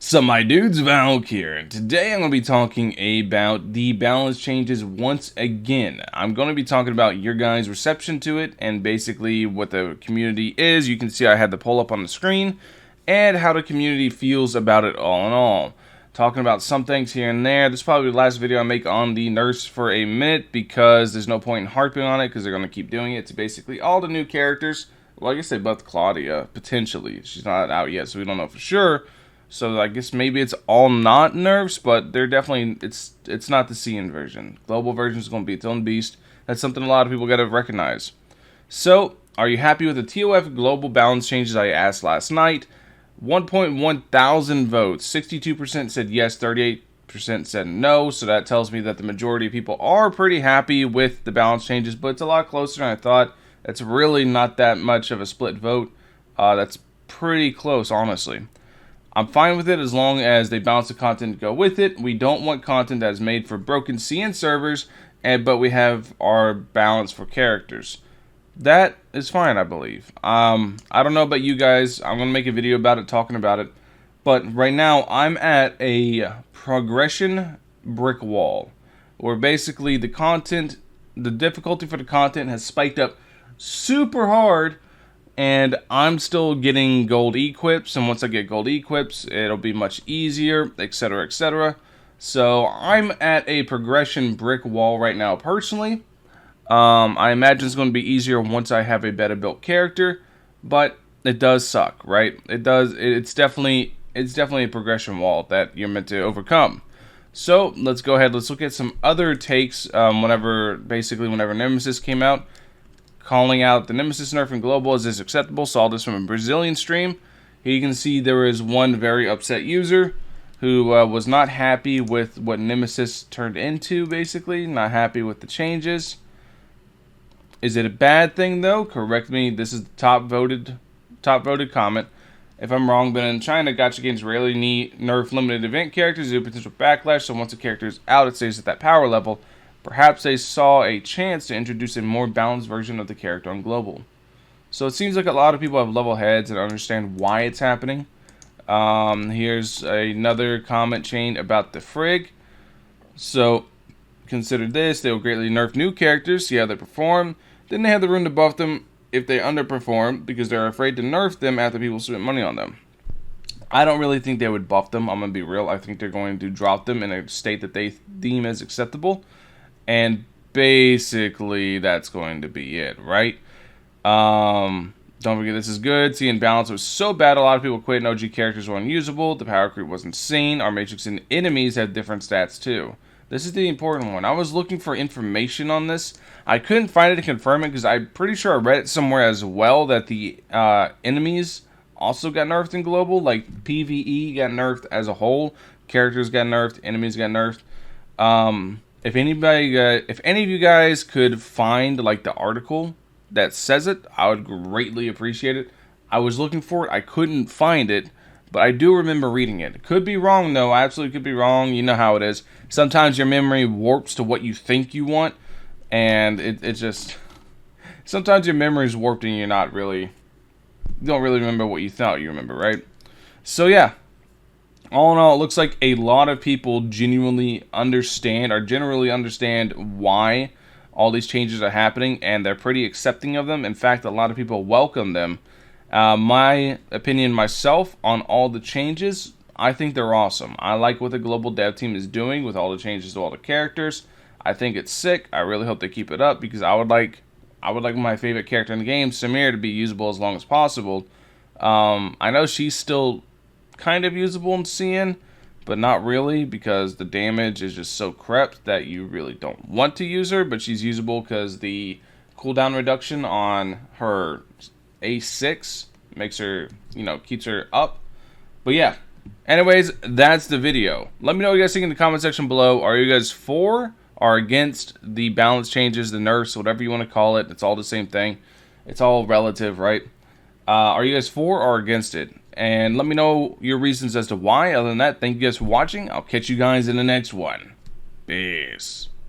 So my dude's Valkyrja, and today I'm going to be talking about the balance changes once again. I'm going to be talking about your guys' reception to it and basically what the community is. You can see I had the poll up on the screen and how the community feels about it all in all. Talking about some things here and there. This is probably the last video I make on the Nerfs for a minute because there's no point in harping on it because they're going to keep doing it to basically all the new characters. Well, I guess they buffed Claudia, potentially. She's not out yet, so we don't know for sure. So I guess maybe it's all not nerfs, but they're definitely, it's not the CN version. Global version is going to be its own beast. That's something a lot of people got to recognize. So, are you happy with the TOF global balance changes I asked last night? 1.1 thousand votes. 62% said yes, 38% said no. So that tells me that the majority of people are pretty happy with the balance changes, but it's a lot closer than I thought. It's really not that much of a split vote. That's pretty close, honestly. I'm fine with it as long as they balance the content to go with it. We don't want content that is made for broken CN servers, but we have our balance for characters. That is fine, I believe. I don't know about you guys. I'm going to make a video about it, talking about it. But right now, I'm at a progression brick wall, where basically the content, the difficulty for the content has spiked up super hard, and I'm still getting gold equips, and once I get gold equips, it'll be much easier, etc., etc. So I'm at a progression brick wall right now, personally. I imagine it's going to be easier once I have a better built character, but it does suck, right? It does. It's definitely a progression wall that you're meant to overcome. So let's go ahead. Let's look at some other takes. Whenever Nemesis came out, calling out the Nemesis nerf in global as acceptable. Saw this from a Brazilian stream. Here you can see there is one very upset user who was not happy with what Nemesis turned into, basically. Not happy with the changes. Is it a bad thing, though? Correct me. This is the top voted comment. If I'm wrong, but in China, gacha games rarely nerf limited event characters due to potential backlash, so once a character is out, it stays at that power level. Perhaps they saw a chance to introduce a more balanced version of the character on global. So it seems like a lot of people have level heads and understand why it's happening. Here's another comment chain about the Frigg. So consider this. They will greatly nerf new characters, see how they perform. Then they have the room to buff them if they underperform because they're afraid to nerf them after people spend money on them. I don't really think they would buff them. I'm going to be real. I think they're going to drop them in a state that they deem as acceptable. And basically, that's going to be it, right? Don't forget, this is good. Seeing balance was so bad, a lot of people quit, and OG characters were unusable. The power creep was insane. Our matrix and enemies had different stats, too. This is the important one. I was looking for information on this. I couldn't find it to confirm it, because I'm pretty sure I read it somewhere as well, that the enemies also got nerfed in global. Like, PvE got nerfed as a whole. Characters got nerfed. Enemies got nerfed. If any of you guys could find like the article that says it, I would greatly appreciate it. I was looking for it, I couldn't find it, but I do remember reading it. Could be wrong though, I absolutely could be wrong. You know how it is. Sometimes your memory warps to what you think you want, and it just sometimes your memory is warped and you don't really remember what you thought you remember, right? So yeah. All in all, it looks like a lot of people generally understand why all these changes are happening, and they're pretty accepting of them. In fact, a lot of people welcome them. My opinion myself on all the changes, I think they're awesome. I like what the global dev team is doing with all the changes to all the characters. I think it's sick. I really hope they keep it up because I would like my favorite character in the game, Samir, to be usable as long as possible. I know she's still kind of usable in CN, but not really because the damage is just so crept that you really don't want to use her, but she's usable because the cooldown reduction on her A6 makes her, keeps her up. But yeah, anyways, that's the video. Let me know what you guys think in the comment section below. Are you guys for or against the balance changes, the nerfs, whatever you want to call it? It's all the same thing. It's all relative, right? Are you guys for or against it? And let me know your reasons as to why. Other than that, thank you guys for watching. I'll catch you guys in the next one. Peace.